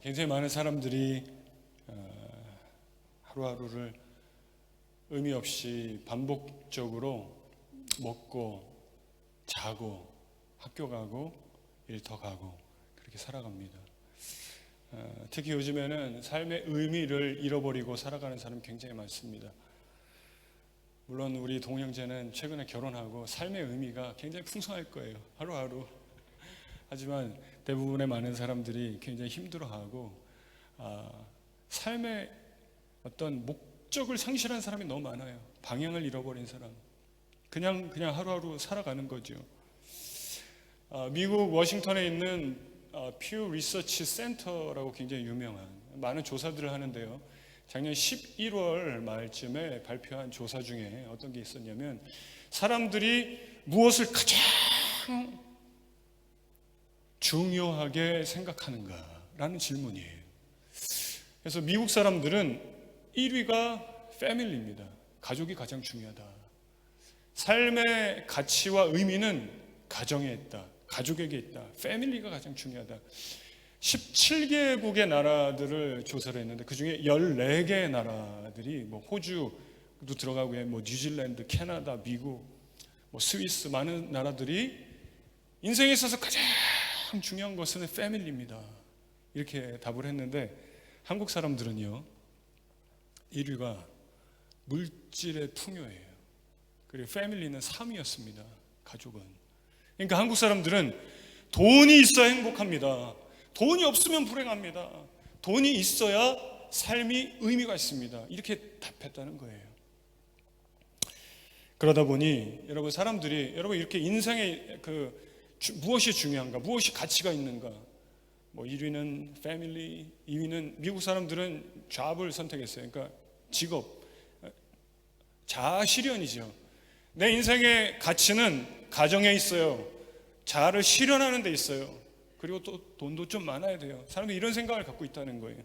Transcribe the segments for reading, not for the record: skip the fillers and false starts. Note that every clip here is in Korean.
굉장히 많은 사람들이 하루하루를 의미 없이 반복적으로 먹고 자고 학교 가고 일터 가고 그렇게 살아갑니다. 특히 요즘에는 삶의 의미를 잃어버리고 살아가는 사람이 굉장히 많습니다. 물론 우리 동형제는 최근에 결혼하고 삶의 의미가 굉장히 풍성할 거예요. 하루하루. 하지만 대부분의 많은 사람들이 굉장히 힘들어하고 삶의 어떤 목적을 상실한 사람이 너무 많아요. 방향을 잃어버린 사람. 그냥 하루하루 살아가는 거죠. 미국 워싱턴에 있는 퓨 리서치 센터라고 굉장히 유명한 많은 조사들을 하는데요. 작년 11월 말쯤에 발표한 조사 중에 어떤 게 있었냐면 사람들이 무엇을 가장 중요하게 생각하는가라는 질문이에요. 그래서 미국 사람들은 1위가 패밀리입니다. 가족이 가장 중요하다. 삶의 가치와 의미는 가정에 있다. 가족에게 있다. 패밀리가 가장 중요하다. 17개국의 나라들을 조사를 했는데 그 중에 14개의 나라들이 호주도 들어가고 뉴질랜드, 캐나다, 미국, 스위스 많은 나라들이 인생에 있어서 가장 중요한 것은 패밀리입니다. 이렇게 답을 했는데 한국 사람들은요 1위가 물질의 풍요예요. 그리고 패밀리는 3위였습니다. 가족은. 그러니까 한국 사람들은 돈이 있어야 행복합니다. 돈이 없으면 불행합니다. 돈이 있어야 삶이 의미가 있습니다. 이렇게 답했다는 거예요. 그러다 보니 여러분 사람들이 이렇게 인생에 무엇이 중요한가, 무엇이 가치가 있는가. 1위는 패밀리, 2위는 미국 사람들은 잡을 선택했어요. 그러니까 직업, 자아실현이죠. 내 인생의 가치는 가정에 있어요. 자아를 실현하는 데 있어요. 그리고 또 돈도 좀 많아야 돼요. 사람들이 이런 생각을 갖고 있다는 거예요.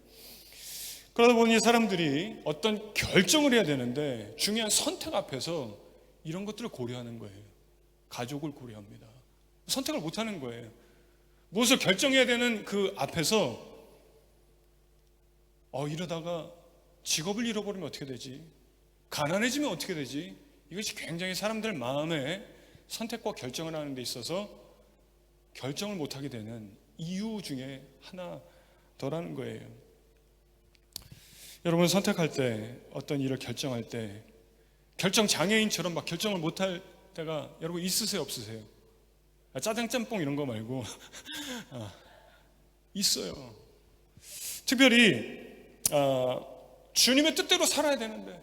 그러다 보니 사람들이 어떤 결정을 해야 되는데 중요한 선택 앞에서 이런 것들을 고려하는 거예요. 가족을 고려합니다. 선택을 못하는 거예요. 무엇을 결정해야 되는 그 앞에서 이러다가 직업을 잃어버리면 어떻게 되지? 가난해지면 어떻게 되지? 이것이 굉장히 사람들 마음에 선택과 결정을 하는 데 있어서 결정을 못하게 되는 이유 중에 하나더라는 거예요. 여러분 선택할 때 어떤 일을 결정할 때 결정 장애인처럼 막 결정을 못할 때가 여러분 있으세요 없으세요? 짜장짬뽕 이런 거 말고 있어요. 특별히 주님의 뜻대로 살아야 되는데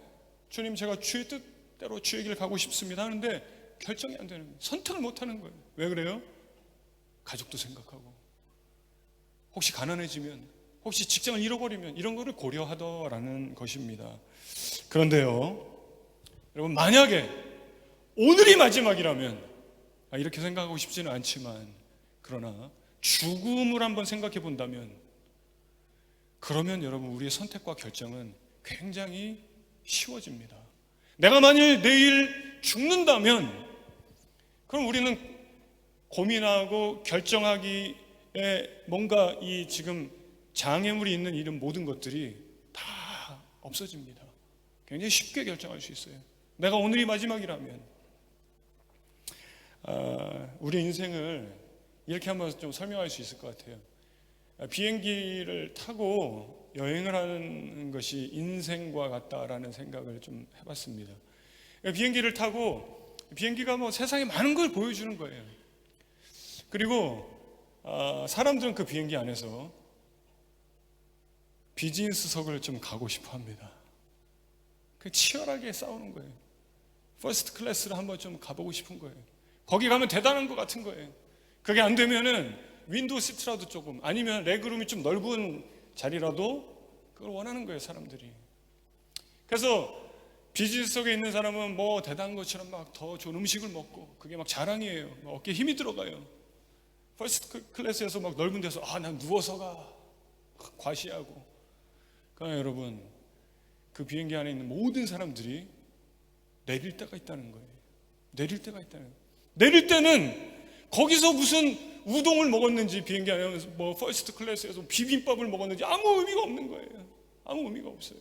주님 제가 주의 뜻대로 주의 길 가고 싶습니다 하는데 결정이 안 되는 거예요. 선택을 못하는 거예요. 왜 그래요? 가족도 생각하고 혹시 가난해지면 혹시 직장을 잃어버리면 이런 거를 고려하더라는 것입니다. 그런데요 여러분 만약에 오늘이 마지막이라면 이렇게 생각하고 싶지는 않지만 그러나 죽음을 한번 생각해 본다면 그러면 여러분 우리의 선택과 결정은 굉장히 쉬워집니다. 내가 만일 내일 죽는다면 그럼 우리는 고민하고 결정하기에 뭔가 이 지금 장애물이 있는 이런 모든 것들이 다 없어집니다. 굉장히 쉽게 결정할 수 있어요. 내가 오늘이 마지막이라면 우리 인생을 이렇게 한번 좀 설명할 수 있을 것 같아요. 비행기를 타고 여행을 하는 것이 인생과 같다라는 생각을 좀 해봤습니다. 비행기를 타고 비행기가 세상에 많은 걸 보여주는 거예요. 그리고 사람들은 그 비행기 안에서 비즈니스석을 좀 가고 싶어 합니다. 치열하게 싸우는 거예요. 퍼스트 클래스를 한번 좀 가보고 싶은 거예요. 거기 가면 대단한 것 같은 거예요. 그게 안 되면은 윈도우 시트라도 조금 아니면 레그룸이 좀 넓은 자리라도 그걸 원하는 거예요 사람들이. 그래서 비즈니스석에 있는 사람은 대단한 것처럼 막 더 좋은 음식을 먹고 그게 막 자랑이에요. 어깨에 힘이 들어가요. 퍼스트 클래스에서 막 넓은 데서 난 누워서 가 과시하고. 그러나 여러분 그 비행기 안에 있는 모든 사람들이 내릴 때가 있다는 거예요. 내릴 때가 있다는 거예요. 내릴 때는 거기서 무슨 우동을 먹었는지 비행기 안에서 뭐 퍼스트 클래스에서 비빔밥을 먹었는지 아무 의미가 없는 거예요. 아무 의미가 없어요.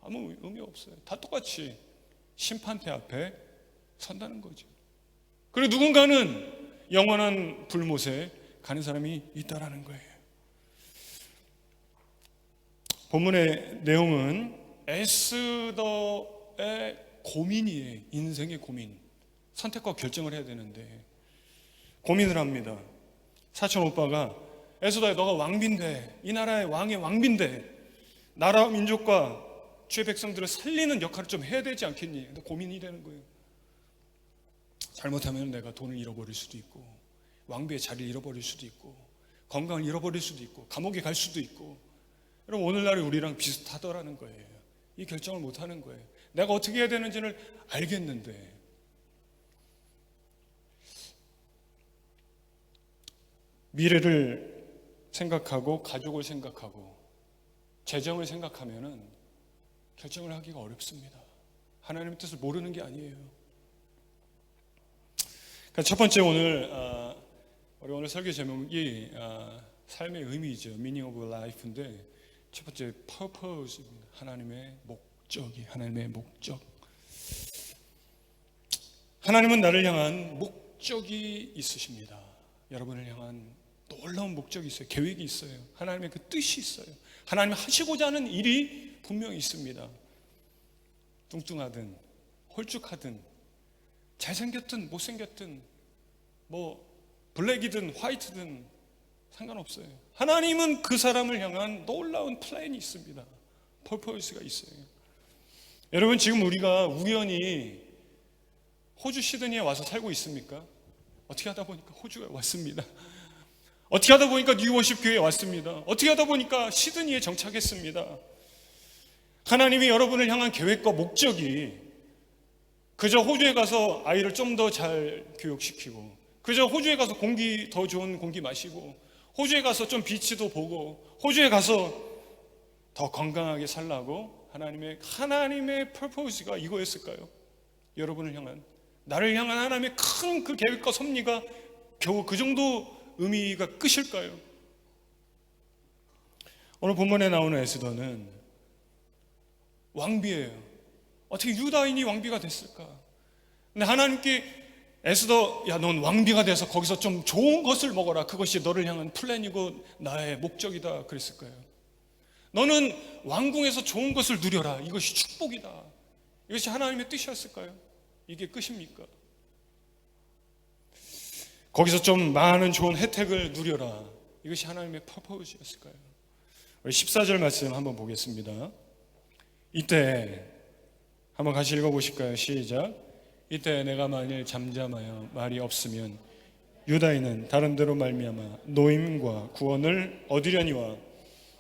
아무 의미가 없어요. 다 똑같이 심판대 앞에 선다는 거죠. 그리고 누군가는 영원한 불못에 가는 사람이 있다라는 거예요. 본문의 내용은 에스더의 고민이에요. 인생의 고민. 선택과 결정을 해야 되는데 고민을 합니다. 사촌 오빠가 에스더야, 너가 왕비인데, 이 나라의 왕의 왕비인데 나라 민족과 주의 백성들을 살리는 역할을 좀 해야 되지 않겠니? 근데 고민이 되는 거예요. 잘못하면 내가 돈을 잃어버릴 수도 있고, 왕비의 자리를 잃어버릴 수도 있고, 건강을 잃어버릴 수도 있고, 감옥에 갈 수도 있고. 여러분, 오늘날의 우리랑 비슷하더라는 거예요. 이 결정을 못하는 거예요. 내가 어떻게 해야 되는지를 알겠는데 미래를 생각하고 가족을 생각하고 재정을 생각하면은 결정을 하기가 어렵습니다. 하나님의 뜻을 모르는 게 아니에요. 그러니까 첫 번째 우리 오늘 설교 제목이 삶의 의미죠. Meaning of Life인데 첫 번째 purpose입니다. 하나님의 목적이 하나님의 목적. 하나님은 나를 향한 목적이 있으십니다. 여러분을 향한 놀라운 목적이 있어요. 계획이 있어요. 하나님의 그 뜻이 있어요. 하나님 하시고자 하는 일이 분명히 있습니다. 뚱뚱하든 홀쭉하든 잘생겼든 못생겼든 뭐 블랙이든 화이트든 상관없어요. 하나님은 그 사람을 향한 놀라운 플랜이 있습니다. 퍼포스가 있어요. 여러분, 지금 우리가 우연히 호주 시드니에 와서 살고 있습니까? 어떻게 하다 보니까 호주에 왔습니다. 어떻게 하다 보니까 뉴워십 교회에 왔습니다. 어떻게 하다 보니까 시드니에 정착했습니다. 하나님이 여러분을 향한 계획과 목적이 그저 호주에 가서 아이를 좀 더 잘 교육시키고, 그저 호주에 가서 더 좋은 공기 마시고, 호주에 가서 좀 비치도 보고, 호주에 가서 더 건강하게 살라고 하나님의 퍼포스가 이거였을까요? 여러분을 향한, 나를 향한 하나님의 큰 그 계획과 섭리가 겨우 그 정도 의미가 끝일까요? 오늘 본문에 나오는 에스더는 왕비예요. 어떻게 유다인이 왕비가 됐을까? 근데 하나님께 에스더, 야, 넌 왕비가 돼서 거기서 좀 좋은 것을 먹어라. 그것이 너를 향한 플랜이고 나의 목적이다 그랬을까요? 너는 왕궁에서 좋은 것을 누려라. 이것이 축복이다. 이것이 하나님의 뜻이었을까요? 이게 끝입니까? 거기서 좀 많은 좋은 혜택을 누려라. 이것이 하나님의 퍼포즈였을까요? 우리 14절 말씀 한번 보겠습니다. 이때 한번 같이 읽어보실까요? 시작. 이때 내가 만일 잠잠하여 말이 없으면 유다인은 다른 데로 말미암아 노임과 구원을 얻으려니와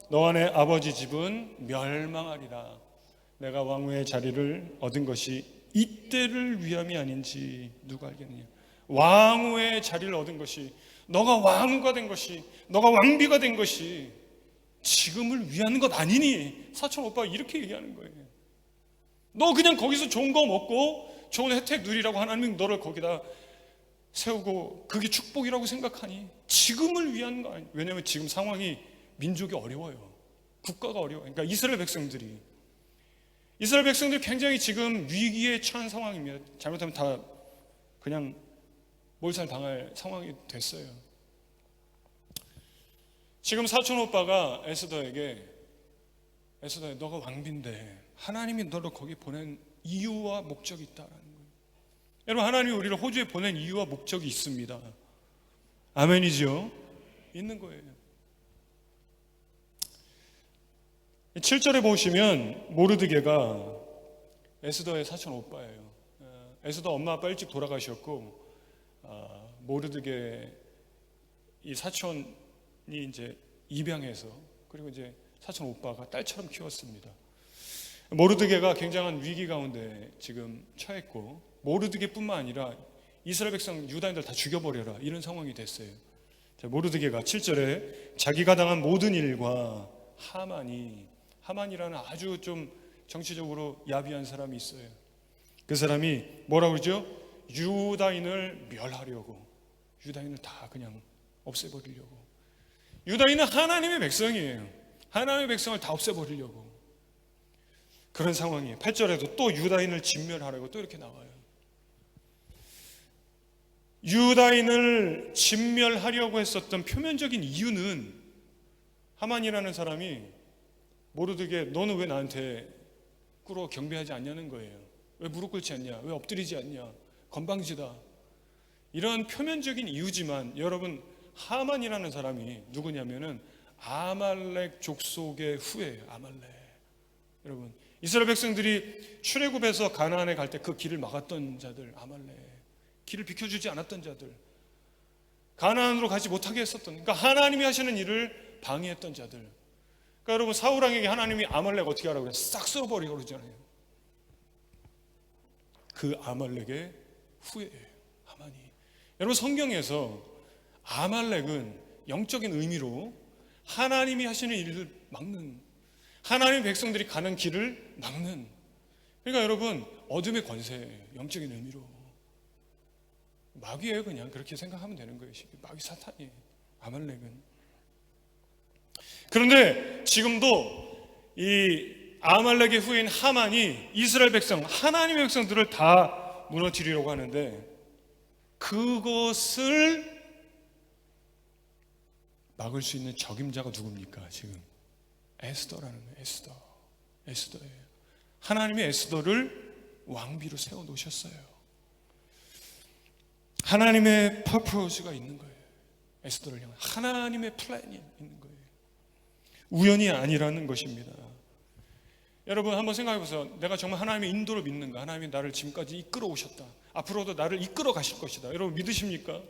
너와 내 아버지 집은 멸망하리라. 내가 왕후의 자리를 얻은 것이 이때를 위함이 아닌지 누가 알겠느냐. 왕후의 자리를 얻은 것이, 너가 왕후가 된 것이, 너가 왕비가 된 것이 지금을 위한 것 아니니? 사촌 오빠가 이렇게 얘기하는 거예요. 너 그냥 거기서 좋은 거 먹고 좋은 혜택 누리라고 하나님 너를 거기다 세우고 그게 축복이라고 생각하니? 지금을 위한 거 아니에요. 왜냐하면 지금 상황이, 민족이 어려워요. 국가가 어려워요. 그러니까 이스라엘 백성들이 굉장히 지금 위기에 처한 상황입니다. 잘못하면 다 그냥 몰살 당할 상황이 됐어요. 지금 사촌 오빠가 에스더에게, 에스더야, 너가 왕비인데 하나님이 너를 거기 보낸 이유와 목적이 있다라는 거예요. 여러분, 하나님이 우리를 호주에 보낸 이유와 목적이 있습니다. 아멘이죠? 있는 거예요. 7절에 보시면 모르드게가 에스더의 사촌 오빠예요. 에스더 엄마 아빠 일찍 돌아가셨고, 모르드게 이 사촌이 이제 입양해서, 그리고 이제 사촌 오빠가 딸처럼 키웠습니다. 모르드게가 굉장한 위기 가운데 지금 처했고, 모르드게뿐만 아니라 이스라엘 백성 유다인들 다 죽여버려라, 이런 상황이 됐어요. 모르드게가 7절에 자기가 당한 모든 일과 하만이라는 아주 좀 정치적으로 야비한 사람이 있어요. 그 사람이 뭐라고 그러죠? 유다인을 멸하려고, 유다인을 다 그냥 없애버리려고. 유다인은 하나님의 백성이에요. 하나님의 백성을 다 없애버리려고. 그런 상황이에요. 8절에도 또 유다인을 진멸하라고 또 이렇게 나와요. 유다인을 진멸하려고 했었던 표면적인 이유는 하만이라는 사람이 모르드게 너는 왜 나한테 꿇어 경배하지 않냐는 거예요. 왜 무릎 꿇지 않냐? 왜 엎드리지 않냐? 건방지다. 이런 표면적인 이유지만 여러분, 하만이라는 사람이 누구냐면은 아말렉 족속의 후예예요. 아말렉. 여러분, 이스라엘 백성들이 출애굽해서 가나안에 갈 때 그 길을 막았던 자들, 아말렉. 길을 비켜주지 않았던 자들, 가나안으로 가지 못하게 했었던, 그러니까 하나님이 하시는 일을 방해했던 자들. 그러니까 여러분, 사울 왕에게 하나님이 아말렉 어떻게 하라고 그래요? 싹 쓸어버리고 그러잖아요. 그 아말렉의 후예예요, 하만이. 여러분, 성경에서 아말렉은 영적인 의미로 하나님이 하시는 일을 막는, 하나님의 백성들이 가는 길을 막는, 그러니까 여러분, 어둠의 권세예요, 영적인 의미로. 마귀예요. 그냥 그렇게 생각하면 되는 거예요. 마귀, 사탄이에요, 아말렉은. 그런데 지금도 이 아말렉의 후예인 하만이 이스라엘 백성, 하나님의 백성들을 다 무너뜨리려고 하는데, 그것을 막을 수 있는 적임자가 누굽니까? 지금 에스더라는 거예요. 에스더예요. 하나님의 에스더를 왕비로 세워 놓으셨어요. 하나님의 퍼포스가 있는 거예요. 에스더를 향한 하나님의 플랜이 있는 거예요. 우연이 아니라는 것입니다. 여러분, 한번 생각해 보세요. 내가 정말 하나님의 인도를 믿는가? 하나님이 나를 지금까지 이끌어 오셨다, 앞으로도 나를 이끌어 가실 것이다. 여러분, 믿으십니까?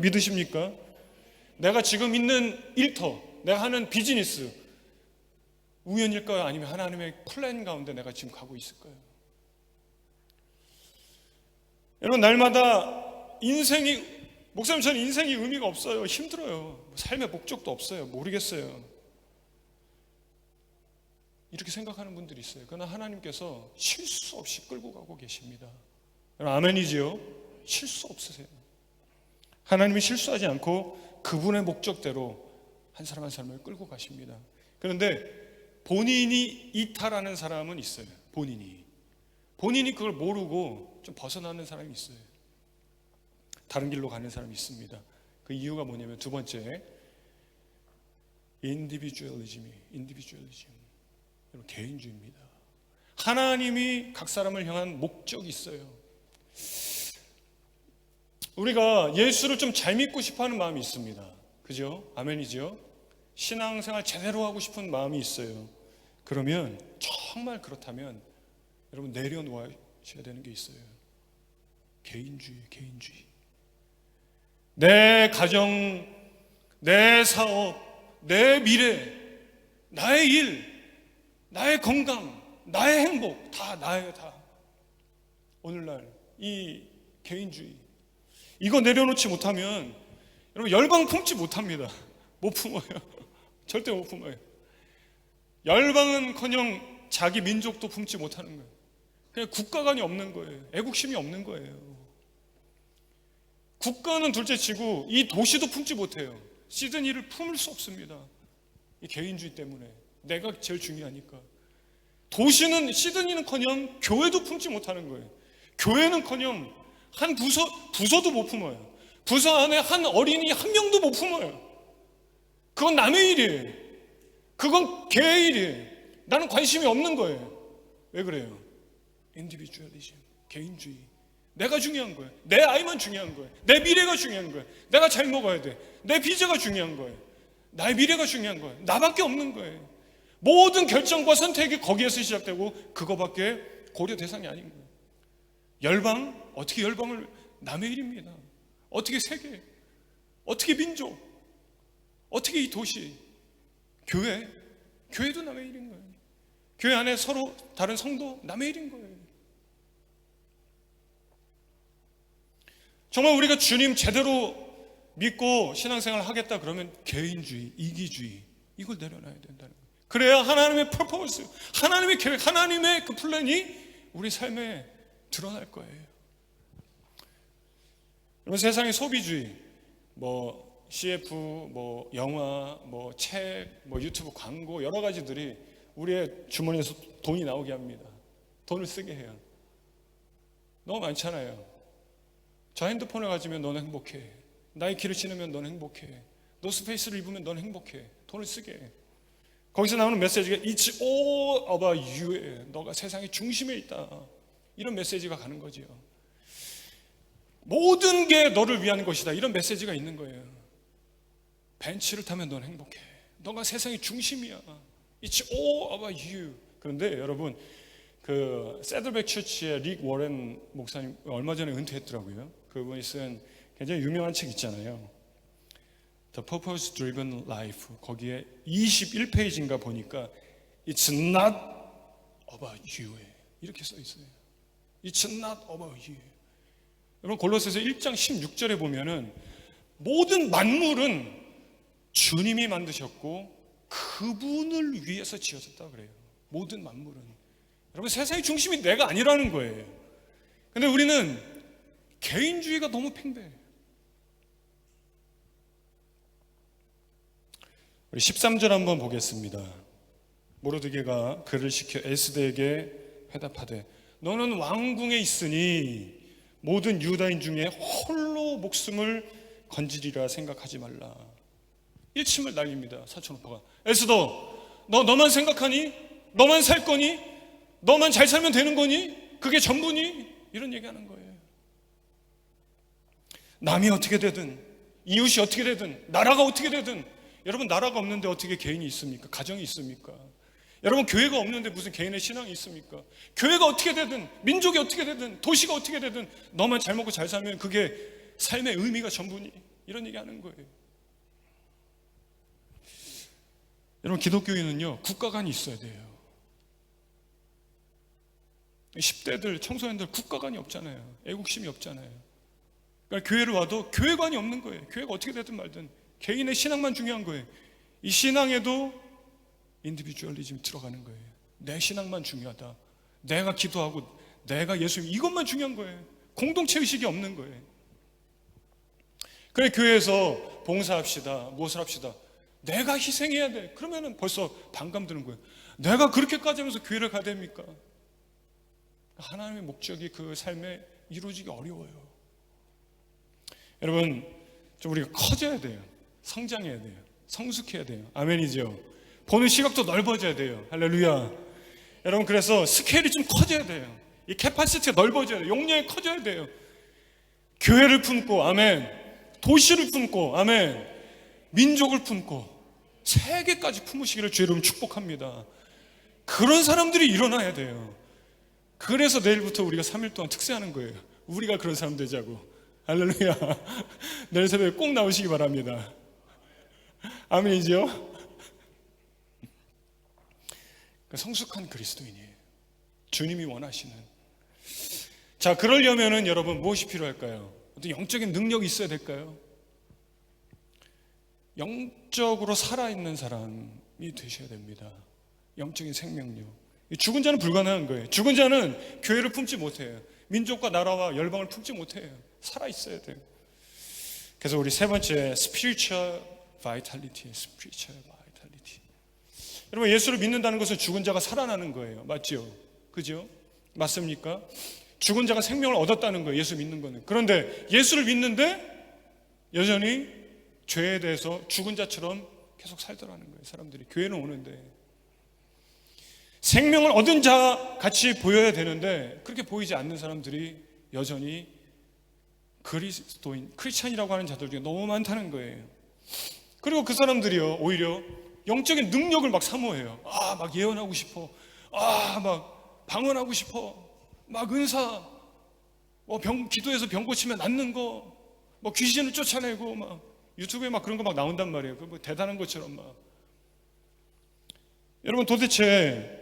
믿으십니까? 내가 지금 있는 일터, 내가 하는 비즈니스 우연일까요? 아니면 하나님의 플랜 가운데 내가 지금 가고 있을까요? 여러분, 날마다 인생이, 목사님 저는 인생이 의미가 없어요, 힘들어요, 삶의 목적도 없어요, 모르겠어요, 이렇게 생각하는 분들이 있어요. 그러나 하나님께서 실수 없이 끌고 가고 계십니다. 여러분, 아멘이지요? 실수 없으세요. 하나님이 실수하지 않고 그분의 목적대로 한 사람 한 사람을 끌고 가십니다. 그런데 본인이 이탈하는 사람은 있어요. 본인이 그걸 모르고 좀 벗어나는 사람이 있어요. 다른 길로 가는 사람이 있습니다. 그 이유가 뭐냐면, 두 번째, 인디비주얼리즘. 여러분, 개인주의입니다. 하나님이 각 사람을 향한 목적이 있어요. 우리가 예수를 좀 잘 믿고 싶어하는 마음이 있습니다. 그죠? 아멘이죠? 신앙생활 제대로 하고 싶은 마음이 있어요. 그러면 정말 그렇다면 여러분, 내려놓으셔야 되는 게 있어요. 개인주의. 내 가정, 내 사업, 내 미래, 나의 일, 나의 건강, 나의 행복, 다 나예요, 다. 오늘날 이 개인주의, 이거 내려놓지 못하면 여러분, 열방 품지 못합니다. 못 품어요. 절대 못 품어요. 열방은커녕 자기 민족도 품지 못하는 거예요. 그냥 국가관이 없는 거예요. 애국심이 없는 거예요. 국가는 둘째치고 이 도시도 품지 못해요. 시드니를 품을 수 없습니다. 이 개인주의 때문에. 내가 제일 중요하니까. 시드니는커녕 교회도 품지 못하는 거예요. 교회는커녕 한 부서도 못 품어요. 부서 안에 한 어린이 한 명도 못 품어요. 그건 남의 일이에요. 그건 개의 일이에요. 나는 관심이 없는 거예요. 왜 그래요? 인디비주얼리즘, 개인주의. 내가 중요한 거예요. 내 아이만 중요한 거예요. 내 미래가 중요한 거예요. 내가 잘 먹어야 돼. 내 비자가 중요한 거예요. 나의 미래가 중요한 거예요. 나밖에 없는 거예요. 모든 결정과 선택이 거기에서 시작되고 그거밖에 고려 대상이 아닌 거예요. 열방? 어떻게 열방을? 남의 일입니다. 어떻게 세계? 어떻게 민족? 어떻게 이 도시? 교회도 남의 일인 거예요. 교회 안에 서로 다른 성도 남의 일인 거예요. 정말 우리가 주님 제대로 믿고 신앙생활을 하겠다 그러면 개인주의, 이기주의, 이걸 내려놔야 된다는 거예요. 그래야 하나님의 퍼포먼스, 하나님의 계획, 하나님의 그 플랜이 우리 삶에 드러날 거예요. 여러분, 세상의 소비주의, CF, 뭐 영화, 뭐 책, 뭐 유튜브 광고 여러 가지들이 우리의 주머니에서 돈이 나오게 합니다. 돈을 쓰게 해요. 너무 많잖아요. 저 핸드폰을 가지면 너는 행복해. 나이키를 신으면 너는 행복해. 노스페이스를 입으면 너는 행복해. 돈을 쓰게 해. 거기서 나오는 메시지가 It's all about you. 너가 세상의 중심에 있다. 이런 메시지가 가는 거지요. 모든 게 너를 위한 것이다. 이런 메시지가 있는 거예요. 벤츠를 타면 넌 행복해. 너가 세상의 중심이야. It's all about you. 그런데 여러분, 그 세들백 처치의 릭 워렌 목사님 얼마 전에 은퇴했더라고요. 그분이 쓴 굉장히 유명한 책 있잖아요. The Purpose Driven Life. 거기에 21페이지인가 보니까 It's not about you. 이렇게 써 있어요. It's not about you. 여러분 골로새서 1장 16절에 보면은 모든 만물은 주님이 만드셨고 그분을 위해서 지어졌다 그래요. 모든 만물은. 여러분 세상의 중심이 내가 아니라는 거예요. 근데 우리는 개인주의가 너무 팽배해요. 우리 13절 한번 보겠습니다. 모르드게가 그를 시켜 에스더에게 회답하되 너는 왕궁에 있으니 모든 유다인 중에 홀로 목숨을 건지리라 생각하지 말라. 일침을 날립니다. 사촌오빠가. 에스더, 너만 생각하니? 너만 살 거니? 너만 잘 살면 되는 거니? 그게 전부니? 이런 얘기하는 거예요. 남이 어떻게 되든 이웃이 어떻게 되든 나라가 어떻게 되든, 여러분 나라가 없는데 어떻게 개인이 있습니까? 가정이 있습니까? 여러분 교회가 없는데 무슨 개인의 신앙이 있습니까? 교회가 어떻게 되든 민족이 어떻게 되든 도시가 어떻게 되든 너만 잘 먹고 잘 살면 그게 삶의 의미가 전부니? 이런 얘기하는 거예요. 여러분 기독교인은요 국가관이 있어야 돼요. 10대들 청소년들 국가관이 없잖아요. 애국심이 없잖아요. 그러니까 교회를 와도 교회관이 없는 거예요. 교회가 어떻게 되든 말든 개인의 신앙만 중요한 거예요. 이 신앙에도 인디비주얼리즘이 들어가는 거예요. 내 신앙만 중요하다. 내가 기도하고 내가 예수 이것만 중요한 거예요. 공동체 의식이 없는 거예요. 그래 교회에서 봉사합시다. 무엇을 합시다. 내가 희생해야 돼. 그러면은 벌써 반감 드는 거예요. 내가 그렇게까지 하면서 교회를 가야 됩니까? 하나님의 목적이 그 삶에 이루어지기 어려워요. 여러분 좀 우리가 커져야 돼요. 성장해야 돼요. 성숙해야 돼요. 아멘이죠. 보는 시각도 넓어져야 돼요. 할렐루야. 여러분 그래서 스케일이 좀 커져야 돼요. 이 캐파시티가 넓어져야 돼요. 용량이 커져야 돼요. 교회를 품고 아멘, 도시를 품고 아멘, 민족을 품고 세계까지 품으시기를 주의 이름으로 축복합니다. 그런 사람들이 일어나야 돼요. 그래서 내일부터 우리가 3일 동안 특세하는 거예요. 우리가 그런 사람 되자고. 할렐루야. 내일 새벽에 꼭 나오시기 바랍니다. 아멘이죠? 성숙한 그리스도인이에요. 주님이 원하시는. 자, 그러려면은 여러분 무엇이 필요할까요? 어떤 영적인 능력이 있어야 될까요? 영적으로 살아있는 사람이 되셔야 됩니다. 영적인 생명력. 죽은 자는 불가능한 거예요. 죽은 자는 교회를 품지 못해요. 민족과 나라와 열방을 품지 못해요. 살아있어야 돼요. 그래서 우리 세 번째 spiritual vitality. 여러분 예수를 믿는다는 것은 죽은 자가 살아나는 거예요. 맞죠? 그죠? 맞습니까? 죽은 자가 생명을 얻었다는 거예요. 예수 믿는 거는. 그런데 예수를 믿는데 여전히 죄에 대해서 죽은 자처럼 계속 살더라는 거예요. 사람들이 교회는 오는데 생명을 얻은 자 같이 보여야 되는데 그렇게 보이지 않는 사람들이 여전히 그리스도인, 크리스찬이라고 하는 자들 중에 너무 많다는 거예요. 그리고 그 사람들이요 오히려 영적인 능력을 막 사모해요. 막 예언하고 싶어. 막 방언하고 싶어. 막 은사, 기도해서 병 고치면 낫는 거, 귀신을 쫓아내고 막 유튜브에 막 그런 거 막 나온단 말이에요. 그 대단한 것처럼 막. 여러분 도대체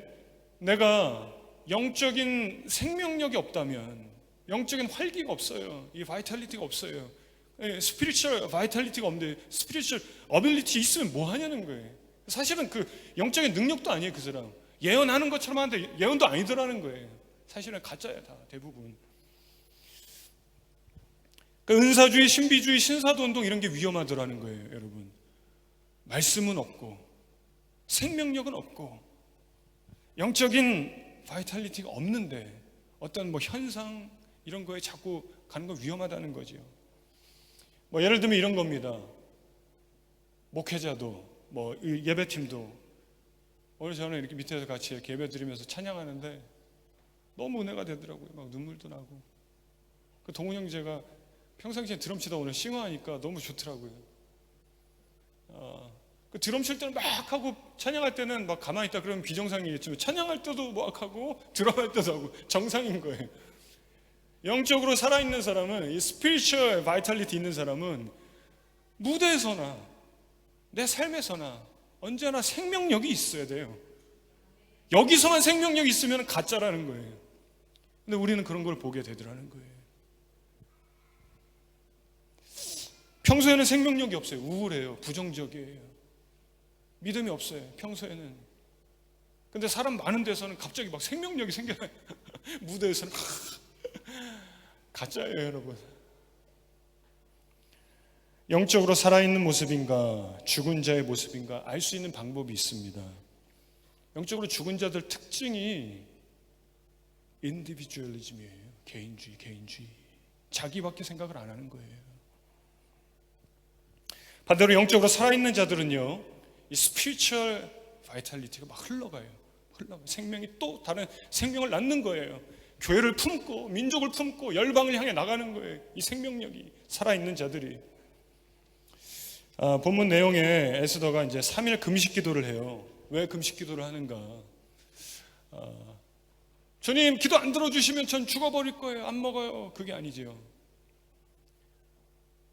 내가 영적인 생명력이 없다면, 영적인 활기가 없어요. 이 바이탈리티가 없어요. 스피리추얼 바이탈리티가 없는데 스피리추얼 어빌리티 있으면 뭐 하냐는 거예요. 사실은 그 영적인 능력도 아니에요. 그 사람 예언하는 것처럼 하는데 예언도 아니더라는 거예요. 사실은 가짜야 다 대부분. 그러니까 은사주의, 신비주의, 신사도운동 이런 게 위험하더라는 거예요, 여러분. 말씀은 없고 생명력은 없고 영적인 바이탈리티가 없는데 어떤 뭐 현상 이런 거에 자꾸 가는 건 위험하다는 거죠. 뭐 예를 들면 이런 겁니다. 목회자도 뭐 예배팀도 오늘 저는 이렇게 밑에서 같이 이렇게 예배 드리면서 찬양하는데 너무 은혜가 되더라고요. 막 눈물도 나고. 그 동훈 형제가 평상시에 드럼 치다 오늘 싱어하니까 너무 좋더라고요. 그 드럼 칠 때는 막 하고 찬양할 때는 막 가만히 있다 그러면 비정상이겠지만 찬양할 때도 막 하고 드럼 할 때도 하고 정상인 거예요. 영적으로 살아있는 사람은, 이 스피리추얼 바이탈리티 있는 사람은 무대에서나 내 삶에서나 언제나 생명력이 있어야 돼요. 여기서만 생명력이 있으면 가짜라는 거예요. 근데 우리는 그런 걸 보게 되더라는 거예요. 평소에는 생명력이 없어요. 우울해요. 부정적이에요. 믿음이 없어요. 평소에는. 근데 사람 많은 데서는 갑자기 막 생명력이 생겨요. 무대에서는 가짜예요, 여러분. 영적으로 살아있는 모습인가 죽은 자의 모습인가 알 수 있는 방법이 있습니다. 영적으로 죽은 자들 특징이 인디비주얼리즘이에요. 개인주의. 자기밖에 생각을 안 하는 거예요. 반대로 영적으로 살아있는 자들은요, 이 스피리추얼 바이탈리티가 막 흘러가요. 생명이 또 다른 생명을 낳는 거예요. 교회를 품고 민족을 품고 열방을 향해 나가는 거예요. 이 생명력이 살아있는 자들이. 본문 내용에 에스더가 이제 3일 금식 기도를 해요. 왜 금식 기도를 하는가? 주님 기도 안 들어주시면 전 죽어버릴 거예요. 안 먹어요. 그게 아니지요.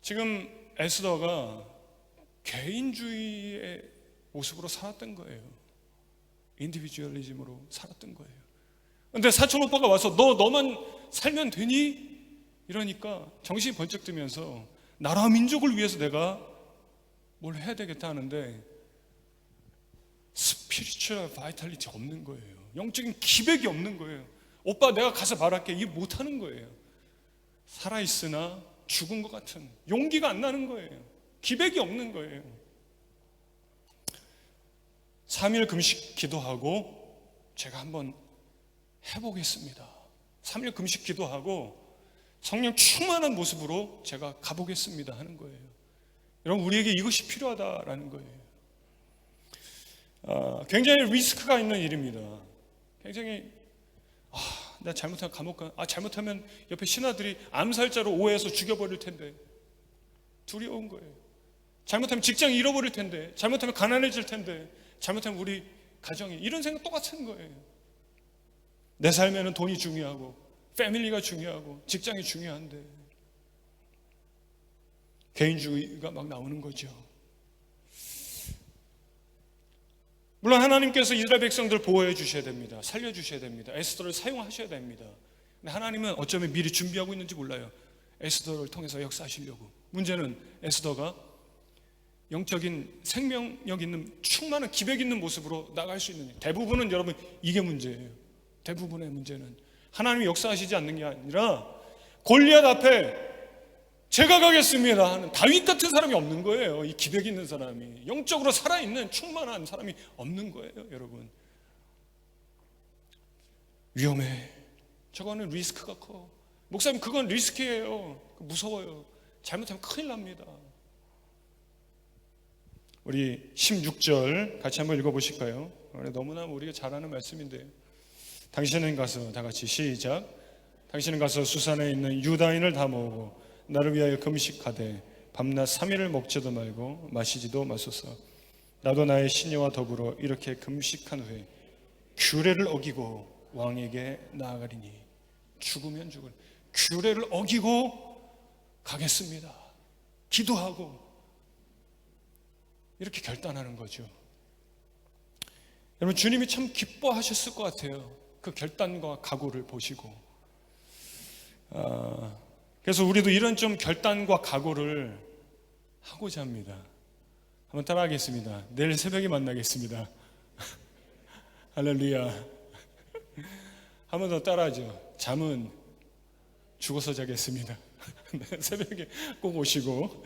지금 에스더가 개인주의의 모습으로 살았던 거예요. 인디비주얼리즘으로 살았던 거예요. 근데 사촌 오빠가 와서 너만 살면 되니? 이러니까 정신이 번쩍 뜨면서 나라 민족을 위해서 내가 뭘 해야 되겠다 하는데 스피리추얼 바이탈리티 없는 거예요. 영적인 기백이 없는 거예요. 오빠 내가 가서 말할게. 일 못하는 거예요. 살아있으나 죽은 것 같은 용기가 안 나는 거예요. 기백이 없는 거예요. 3일 금식 기도하고 제가 한번 해보겠습니다. 3일 금식 기도하고 성령 충만한 모습으로 제가 가보겠습니다 하는 거예요. 여러분 우리에게 이것이 필요하다라는 거예요. 굉장히 리스크가 있는 일입니다. 굉장히 나 잘못하면 감옥 가. 잘못하면 옆에 신하들이 암살자로 오해해서 죽여버릴 텐데 두려운 거예요. 잘못하면 직장 잃어버릴 텐데, 잘못하면 가난해질 텐데, 잘못하면 우리 가정이, 이런 생각 똑같은 거예요. 내 삶에는 돈이 중요하고 패밀리가 중요하고 직장이 중요한데 개인주의가 막 나오는 거죠. 물론 하나님께서 이스라엘 백성들을 보호해 주셔야 됩니다. 살려 주셔야 됩니다. 에스더를 사용하셔야 됩니다. 근데 하나님은 어쩌면 미리 준비하고 있는지 몰라요. 에스더를 통해서 역사하시려고. 문제는 에스더가 영적인 생명력 있는 충만한 기백 있는 모습으로 나갈 수 있는, 대부분은 여러분 이게 문제예요. 대부분의 문제는 하나님이 역사하시지 않는 게 아니라 골리앗 앞에 제가 가겠습니다 하는 다윗 같은 사람이 없는 거예요. 이 기백 있는 사람이, 영적으로 살아있는 충만한 사람이 없는 거예요. 여러분 위험해. 저거는 리스크가 커. 목사님 그건 리스크예요. 무서워요. 잘못하면 큰일 납니다. 우리 16절 같이 한번 읽어보실까요? 너무나 우리가 잘 아는 말씀인데요. 당신은 가서, 다 같이 시작. 당신은 가서 수산에 있는 유다인을 다 모으고 나를 위하여 금식하되 밤낮 3일을 먹지도 말고 마시지도 마소서. 나도 나의 시녀와 더불어 이렇게 금식한 후에 규례를 어기고 왕에게 나아가리니. 죽으면 죽을, 규례를 어기고 가겠습니다. 기도하고 이렇게 결단하는 거죠. 여러분 주님이 참 기뻐하셨을 것 같아요. 그 결단과 각오를 보시고. 그래서 우리도 이런 좀 결단과 각오를 하고자 합니다. 한번 따라하겠습니다. 내일 새벽에 만나겠습니다. 할렐루야. 한 번 더 따라하죠. 잠은 죽어서 자겠습니다. 네, 새벽에 꼭 오시고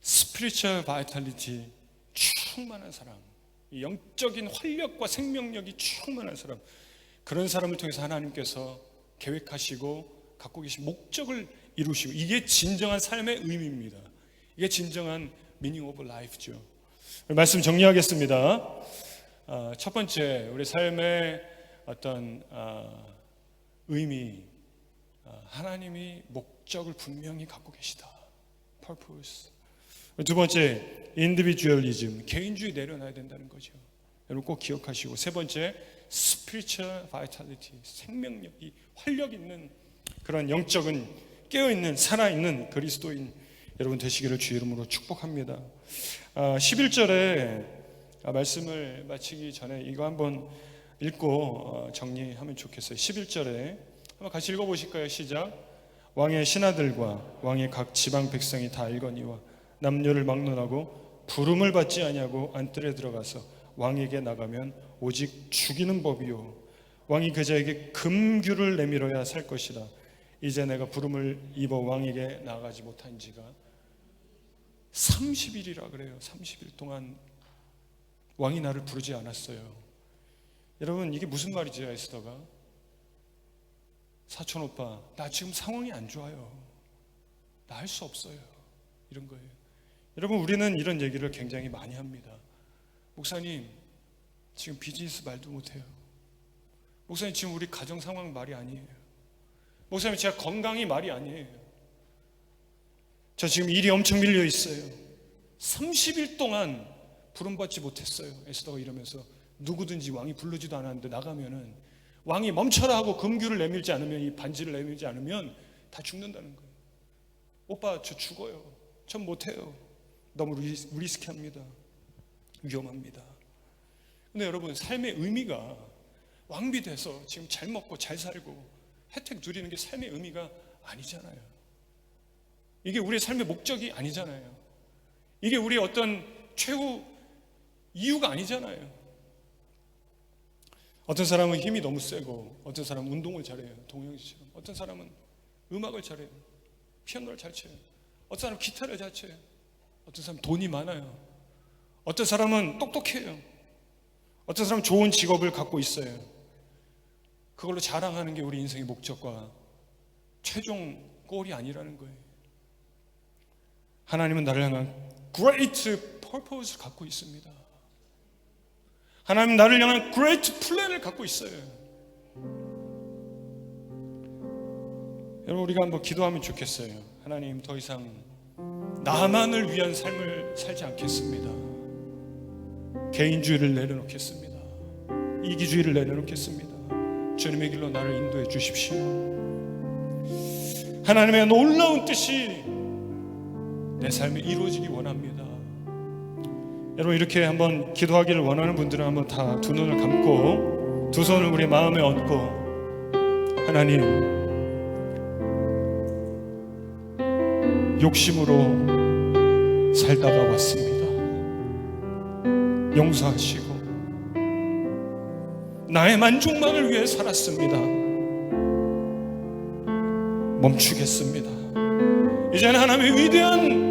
스피리추얼 바이탈리티 충만한 사람, 영적인 활력과 생명력이 충만한 사람, 그런 사람을 통해서 하나님께서 계획하시고 갖고 계신 목적을 이루시고, 이게 진정한 삶의 의미입니다. 이게 진정한 meaning of life죠. 말씀 정리하겠습니다. 첫 번째, 우리 삶의 어떤 의미, 하나님이 목적을 분명히 갖고 계시다. purpose. 두 번째, individualism, 개인주의 내려놔야 된다는 거죠. 여러분 꼭 기억하시고, 세 번째, spiritual vitality, 생명력이 활력 있는 그런 영적인 깨어있는 살아있는 그리스도인 여러분 되시기를 주 이름으로 축복합니다. 11절에 말씀을 마치기 전에 이거 한번 읽고 정리하면 좋겠어요. 11절에 한번 같이 읽어보실까요? 시작. 왕의 신하들과 왕의 각 지방 백성이 다 알거니와 남녀를 막론하고 부름을 받지 아니하고 안뜰에 들어가서 왕에게 나가면 오직 죽이는 법이요 왕이 그자에게 금규를 내밀어야 살 것이라. 이제 내가 부름을 입어 왕에게 나가지 못한 지가 30일이라 그래요. 30일 동안 왕이 나를 부르지 않았어요. 여러분 이게 무슨 말이죠? 에스더가 사촌 오빠, 나 지금 상황이 안 좋아요. 나 할 수 없어요. 이런 거예요. 여러분 우리는 이런 얘기를 굉장히 많이 합니다. 목사님 지금 비즈니스 말도 못해요. 목사님 지금 우리 가정 상황 말이 아니에요. 목사님 제가 건강이 말이 아니에요. 저 지금 일이 엄청 밀려 있어요. 30일 동안 부름받지 못했어요. 에스더가 이러면서 누구든지 왕이 부르지도 않았는데 나가면은 왕이 멈춰라 하고 금규를 내밀지 않으면, 이 반지를 내밀지 않으면 다 죽는다는 거예요. 오빠 저 죽어요. 전 못해요. 너무 리스키합니다. 위험합니다. 근데 여러분 삶의 의미가 왕비 돼서 지금 잘 먹고 잘 살고 혜택 누리는 게 삶의 의미가 아니잖아요. 이게 우리의 삶의 목적이 아니잖아요. 이게 우리의 어떤 최후 이유가 아니잖아요. 어떤 사람은 힘이 너무 세고, 어떤 사람은 운동을 잘해요. 동영씨처럼. 어떤 사람은 음악을 잘해요. 피아노를 잘 쳐요. 어떤 사람은 기타를 잘 쳐요. 어떤 사람은 돈이 많아요. 어떤 사람은 똑똑해요. 어떤 사람은 좋은 직업을 갖고 있어요. 그걸로 자랑하는 게 우리 인생의 목적과 최종 골이 아니라는 거예요. 하나님은 나를 향한 great purpose를 갖고 있습니다. 하나님 나를 향한 great plan을 갖고 있어요. 여러분 우리가 한번 기도하면 좋겠어요. 하나님 더 이상 나만을 위한 삶을 살지 않겠습니다. 개인주의를 내려놓겠습니다. 이기주의를 내려놓겠습니다. 주님의 길로 나를 인도해 주십시오. 하나님의 놀라운 뜻이 내 삶에 이루어지기 원합니다. 여러분 이렇게 한번 기도하기를 원하는 분들은 한번 다 두 눈을 감고 두 손을 우리 마음에 얹고, 하나님 욕심으로 살다가 왔습니다. 용서하시고 나의 만족만을 위해 살았습니다. 멈추겠습니다. 이제는 하나님의 위대한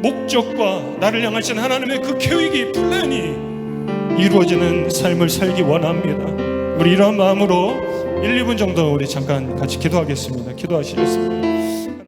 목적과 나를 향하신 하나님의 그 계획이, 플랜이 이루어지는 삶을 살기 원합니다. 우리 이런 마음으로 1, 2분 정도 우리 잠깐 같이 기도하겠습니다. 기도하시겠습니다.